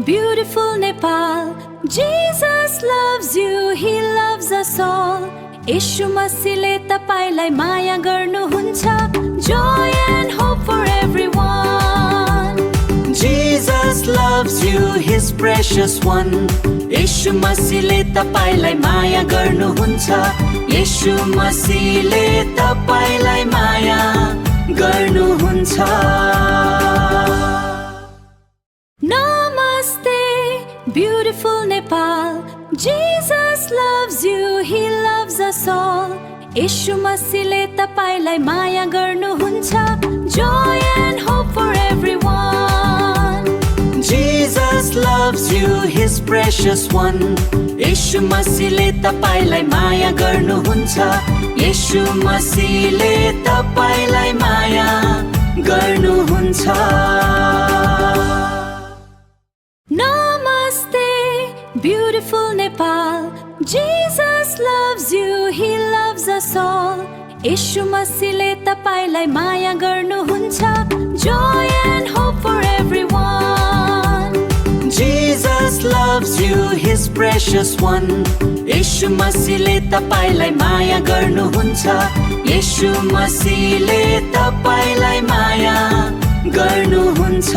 beautiful Nepal. Jesus loves you, He loves us all. यीशु मसीहले तपाईलाई माया गर्नुहुन्छ. Joy and hope for everyone. Jesus loves you, His precious one. यीशु मसीहले तपाईलाई माया गर्नुहुन्छ. यीशु मसीहले तपाईलाई माया गर्नुहुन्छ. Namaste, beautiful Nepal. Jesus loves you, He loves us all. यीशु मसीहले तपाईलाई माया गर्नुहुन्छ. Joy and hope for everyone. Jesus loves you, His precious one. यीशु मसीहले तपाईलाई माया गर्नुहुन्छ. यीशु मसीहले तपाईलाई माया गर्नुहुन्छ. Namaste, beautiful Nepal. Jesus loves you, He loves us all. यीशु मसीहले तपाईलाई माया गर्नुहुन्छ. Joy and hope for everyone. Jesus loves you, His precious one. यीशु मसीहले तपाईलाई माया गर्नुहुन्छ. यीशु मसीहले तपाईलाई माया गर्नुहुन्छ.